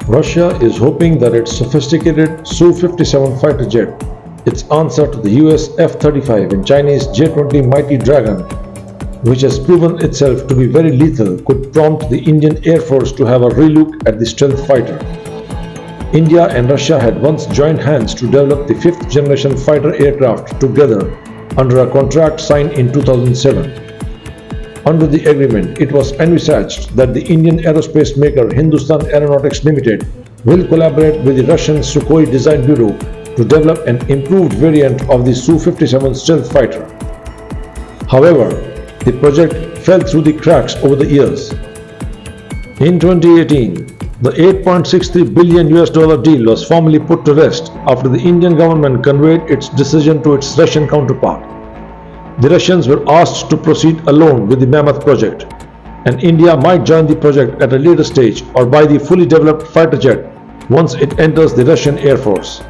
Russia is hoping that its sophisticated Su-57 fighter jet, its answer to the US F-35 and Chinese J-20 Mighty Dragon, which has proven itself to be very lethal, could prompt the Indian Air Force to have a relook at the stealth fighter. India and Russia had once joined hands to develop the fifth-generation fighter aircraft together under a contract signed in 2007. Under the agreement, it was envisaged that the Indian aerospace maker Hindustan Aeronautics Limited will collaborate with the Russian Sukhoi Design Bureau to develop an improved variant of the Su-57 stealth fighter. However, the project fell through the cracks over the years. In 2018, the $8.63 billion deal was formally put to rest after the Indian government conveyed its decision to its Russian counterpart. The Russians were asked to proceed alone with the Mammoth project, and India might join the project at a later stage or buy the fully developed fighter jet once it enters the Russian Air Force.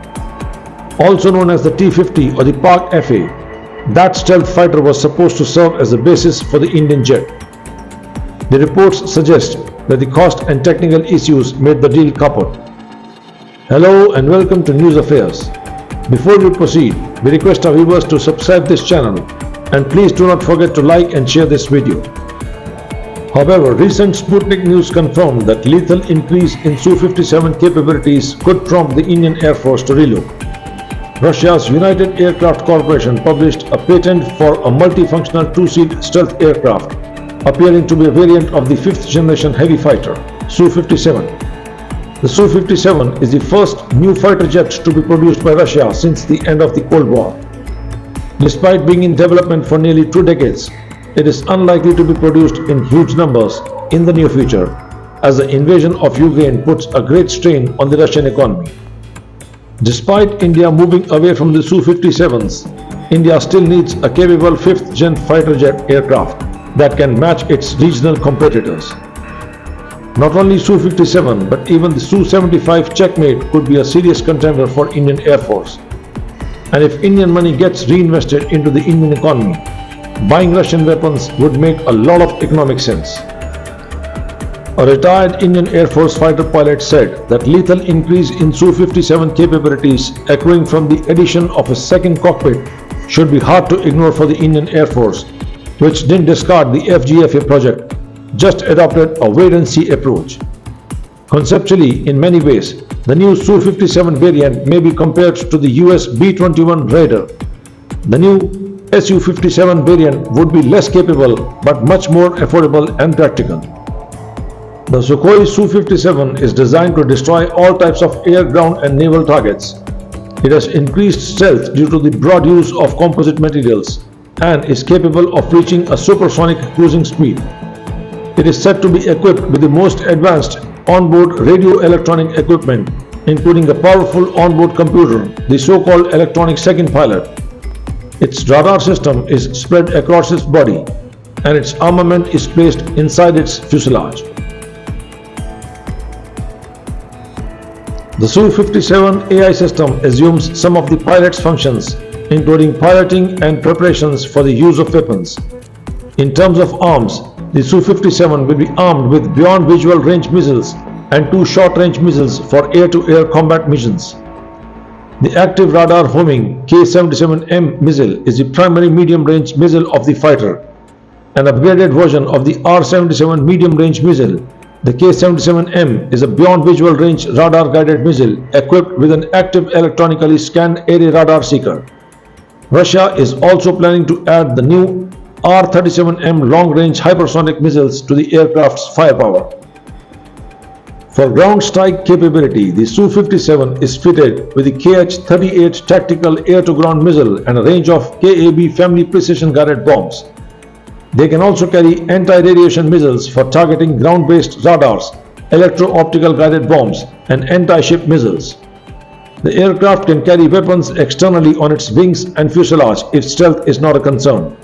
Also known as the T-50 or the Pak-FA, that stealth fighter was supposed to serve as the basis for the Indian jet. The reports suggest that the cost and technical issues made the deal kaput. Hello and welcome to News Affairs. Before we proceed, we request our viewers to subscribe this channel and please do not forget to like and share this video. However, recent Sputnik news confirmed that lethal increase in Su-57 capabilities could prompt the Indian Air Force to relook. Russia's United Aircraft Corporation published a patent for a multifunctional two-seat stealth aircraft, appearing to be a variant of the fifth-generation heavy fighter, Su-57. The Su-57 is the first new fighter jet to be produced by Russia since the end of the Cold War. Despite being in development for nearly 2 decades, it is unlikely to be produced in huge numbers in the near future, as the invasion of Ukraine puts a great strain on the Russian economy. Despite India moving away from the Su-57s, India still needs a capable 5th-gen fighter jet aircraft that can match its regional competitors. Not only Su-57 but even the Su-75 checkmate could be a serious contender for Indian Air Force. And if Indian money gets reinvested into the Indian economy, buying Russian weapons would make a lot of economic sense. A retired Indian Air Force fighter pilot said that lethal increase in Su-57 capabilities accruing from the addition of a second cockpit should be hard to ignore for the Indian Air Force, which didn't discard the FGFA project, just adopted a wait-and-see approach. Conceptually, in many ways, the new Su-57 variant may be compared to the US B-21 Raider. The new Su-57 variant would be less capable but much more affordable and practical. The Sukhoi Su-57 is designed to destroy all types of air, ground and naval targets. It has increased stealth due to the broad use of composite materials and is capable of reaching a supersonic cruising speed. It is said to be equipped with the most advanced onboard radio electronic equipment, including a powerful onboard computer, the so-called electronic second pilot. Its radar system is spread across its body, and its armament is placed inside its fuselage. The Su-57 AI system assumes some of the pilot's functions, including piloting and preparations for the use of weapons. In terms of arms, the Su-57 will be armed with beyond visual range missiles and 2 short-range missiles for air-to-air combat missions. The active radar homing K-77M missile is the primary medium-range missile of the fighter. An upgraded version of the R-77 medium-range missile, the K-77M is a beyond visual range radar-guided missile equipped with an active electronically scanned array radar seeker. Russia is also planning to add the new R-37M long-range hypersonic missiles to the aircraft's firepower. For ground strike capability, the Su-57 is fitted with the KH-38 tactical air-to-ground missile and a range of KAB family precision-guided bombs. They can also carry anti-radiation missiles for targeting ground-based radars, electro-optical guided bombs, and anti-ship missiles. The aircraft can carry weapons externally on its wings and fuselage if stealth is not a concern.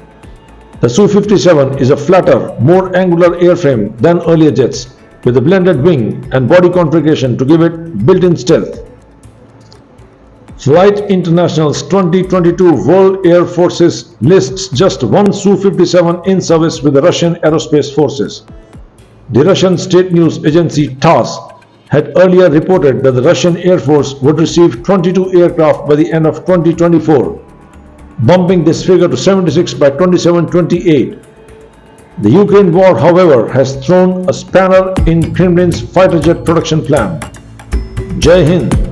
The Su-57 is a flatter, more angular airframe than earlier jets, with a blended wing and body configuration to give it built-in stealth. Flight International's 2022 World Air Forces lists just one Su-57 in service with the Russian Aerospace Forces. The Russian state news agency TASS had earlier reported that the Russian Air Force would receive 22 aircraft by the end of 2024, bumping this figure to 76 by 27-28. The Ukraine war, however, has thrown a spanner in Kremlin's fighter jet production plan. Jai Hind.